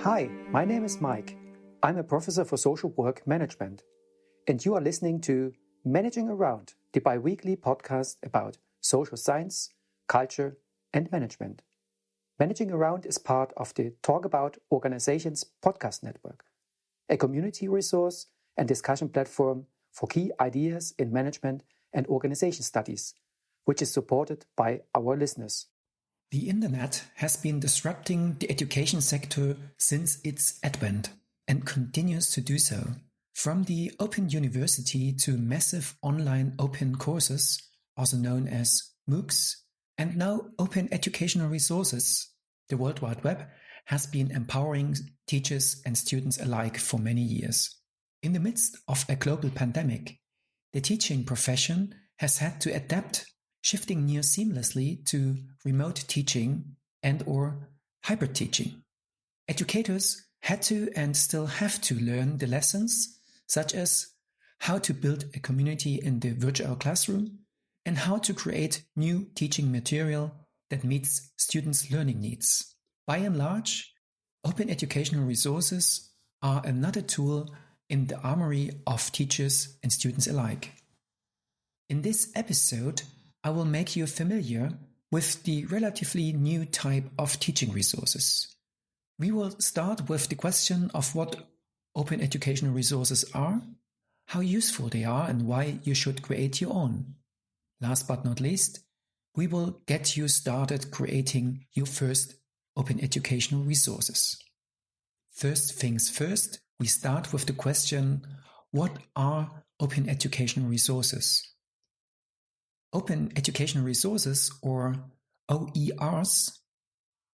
Hi, my name is Mike. I'm a professor for social work management, and you are listening to Managing Around, the bi-weekly podcast about social science, culture, and management. Managing Around is part of the Talk About Organizations podcast network, a community resource and discussion platform for key ideas in management and organization studies, which is supported by our listeners. The internet has been disrupting the education sector since its advent and continues to do so. From the Open University to massive online open courses, also known as MOOCs, and now open educational resources, the World Wide Web has been empowering teachers and students alike for many years. In the midst of a global pandemic, the teaching profession has had to adapt, shifting near seamlessly to remote teaching and/or hybrid teaching. Educators had to and still have to learn the lessons, such as how to build a community in the virtual classroom and how to create new teaching material that meets students' learning needs. By and large, open educational resources are another tool in the armoury of teachers and students alike. In this episode, I will make you familiar with the relatively new type of teaching resources. We will start with the question of what open educational resources are, how useful they are, and why you should create your own. Last but not least, we will get you started creating your first open educational resources. First things first, we start with the question, what are open educational resources? Open educational resources, or OERs,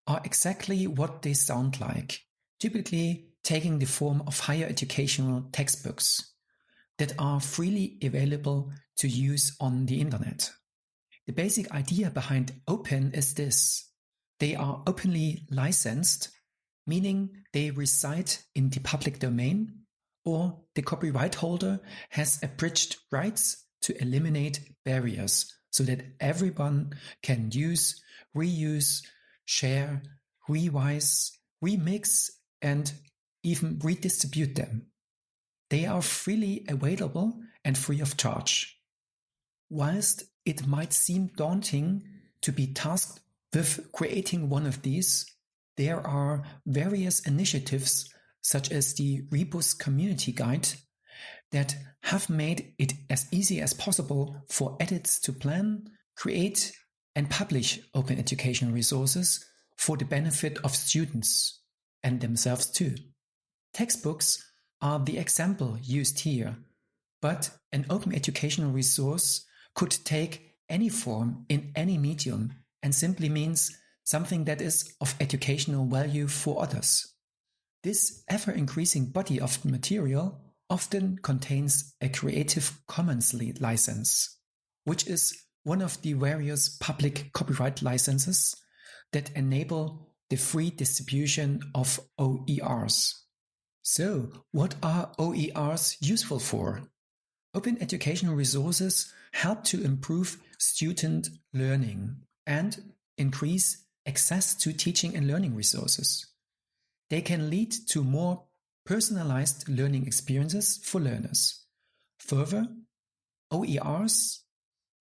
are exactly what they sound like, typically taking the form of higher educational textbooks that are freely available to use on the internet. The basic idea behind open is this. They are openly licensed, meaning they reside in the public domain, or the copyright holder has abridged rights to eliminate barriers so that everyone can use, reuse, share, revise, remix, and even redistribute them. They are freely available and free of charge. Whilst it might seem daunting to be tasked with creating one of these, there are various initiatives such as the Rebus Community Guide that have made it as easy as possible for edits to plan, create, and publish open educational resources for the benefit of students and themselves too. Textbooks are the example used here, but an open educational resource could take any form in any medium and simply means something that is of educational value for others. This ever-increasing body of material often contains a Creative Commons license, which is one of the various public copyright licenses that enable the free distribution of OERs. So, what are OERs useful for? Open educational resources help to improve student learning and increase access to teaching and learning resources. They can lead to more personalized learning experiences for learners. Further, OERs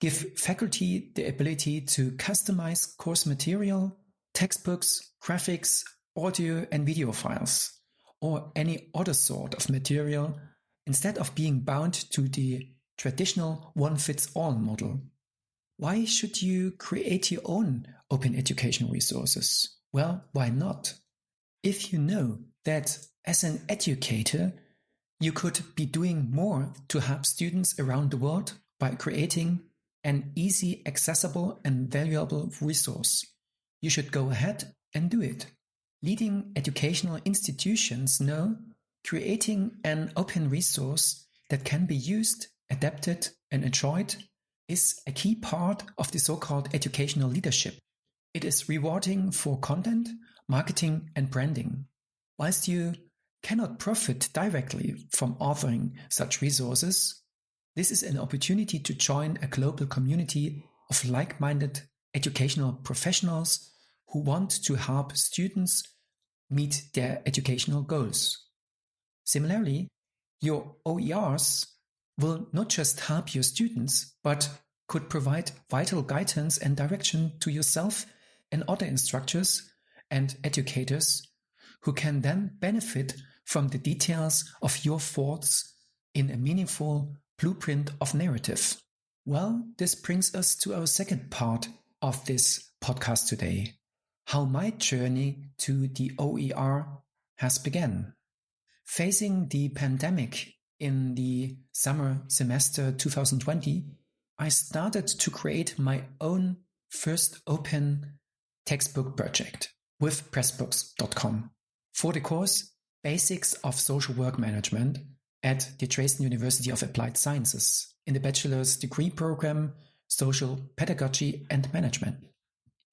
give faculty the ability to customize course material, textbooks, graphics, audio and video files, or any other sort of material instead of being bound to the traditional one-fits-all model. Why should you create your own open educational resources? Well, why not? If you know that as an educator, you could be doing more to help students around the world by creating an easy, accessible, and valuable resource, you should go ahead and do it. Leading educational institutions know creating an open resource that can be used, adapted, and enjoyed is a key part of the so-called educational leadership. It is rewarding for content, marketing, and branding. Whilst you cannot profit directly from authoring such resources, this is an opportunity to join a global community of like-minded educational professionals who want to help students meet their educational goals. Similarly, your OERs will not just help your students, but could provide vital guidance and direction to yourself and other instructors and educators who can then benefit from the details of your thoughts in a meaningful blueprint of narrative. Well, this brings us to our second part of this podcast today, how my journey to the OER has begun. Facing the pandemic in the summer semester 2020, I started to create my own first open textbook project with pressbooks.com for the course Basics of Social Work Management at the Dresden University of Applied Sciences in the bachelor's degree program Social Pedagogy and Management.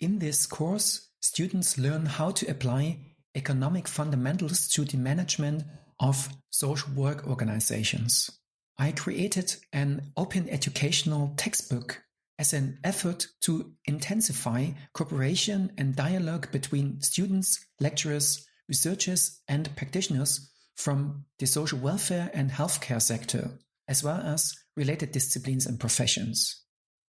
In this course, students learn how to apply economic fundamentals to the management of social work organizations. I created an open educational textbook as an effort to intensify cooperation and dialogue between students, lecturers, researchers, and practitioners from the social welfare and healthcare sector, as well as related disciplines and professions.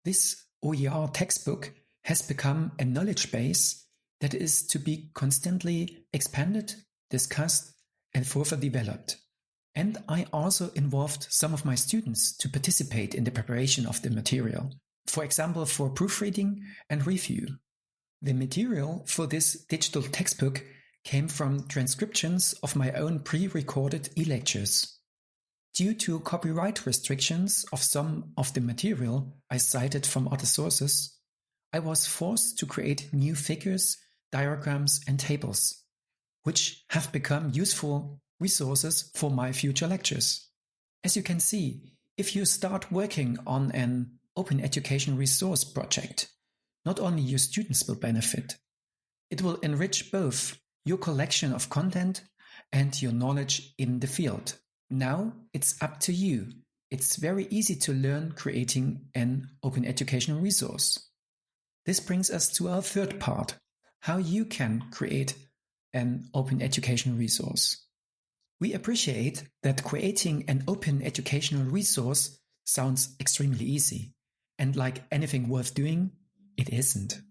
This OER textbook has become a knowledge base that is to be constantly expanded, discussed, and further developed. And I also involved some of my students to participate in the preparation of the material, for example, for proofreading and review. The material for this digital textbook came from transcriptions of my own pre-recorded e-lectures. Due to copyright restrictions of some of the material I cited from other sources, I was forced to create new figures, diagrams, and tables, which have become useful resources for my future lectures. As you can see, if you start working on an open education resource project, not only your students will benefit, it will enrich both your collection of content and your knowledge in the field. Now it's up to you. It's very easy to learn creating an open educational resource. This brings us to our third part, how you can create an open educational resource. We appreciate that creating an open educational resource sounds extremely easy, and like anything worth doing, it isn't.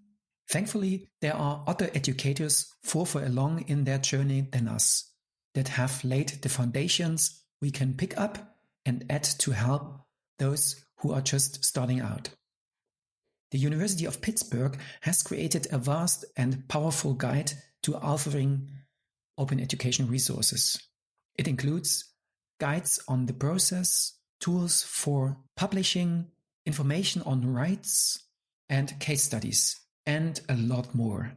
Thankfully, there are other educators further along in their journey than us that have laid the foundations we can pick up and add to help those who are just starting out. The University of Pittsburgh has created a vast and powerful guide to authoring open education resources. It includes guides on the process, tools for publishing, information on rights, and case studies, and a lot more.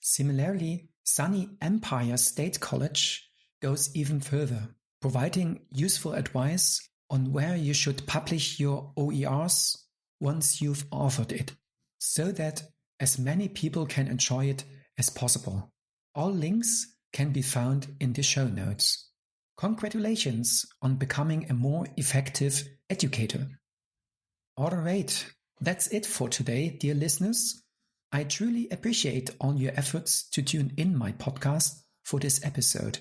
Similarly, Sunny Empire State College goes even further, providing useful advice on where you should publish your OERs once you've authored it, so that as many people can enjoy it as possible. All links can be found in the show notes. Congratulations on becoming a more effective educator. Alright, that's it for today, dear listeners. I truly appreciate all your efforts to tune in my podcast for this episode.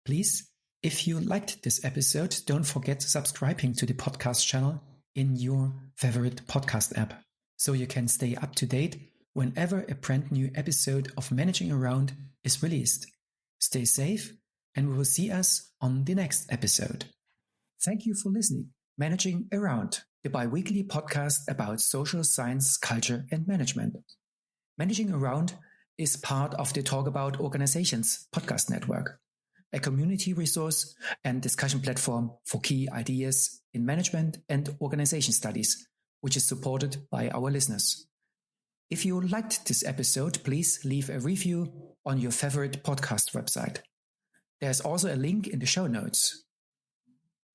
Please, if you liked this episode, don't forget subscribing to the podcast channel in your favorite podcast app, so you can stay up to date whenever a brand new episode of Managing Around is released. Stay safe, and we will see us on the next episode. Thank you for listening. Managing Around, the bi-weekly podcast about social science, culture, and management. Managing Around is part of the Talk About Organizations podcast network, a community resource and discussion platform for key ideas in management and organization studies, which is supported by our listeners. If you liked this episode, please leave a review on your favorite podcast website. There's also a link in the show notes.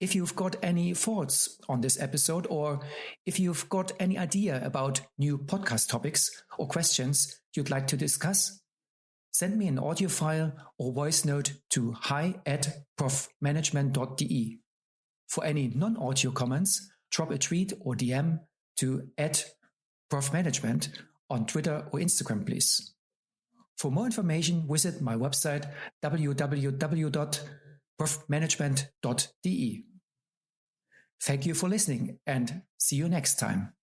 If you've got any thoughts on this episode, or if you've got any idea about new podcast topics or questions you'd like to discuss, send me an audio file or voice note to hi@profmanagement.de. For any non-audio comments, drop a tweet or DM to @profmanagement on Twitter or Instagram, please. For more information, visit my website www.profmanagement.de. Thank you for listening and see you next time.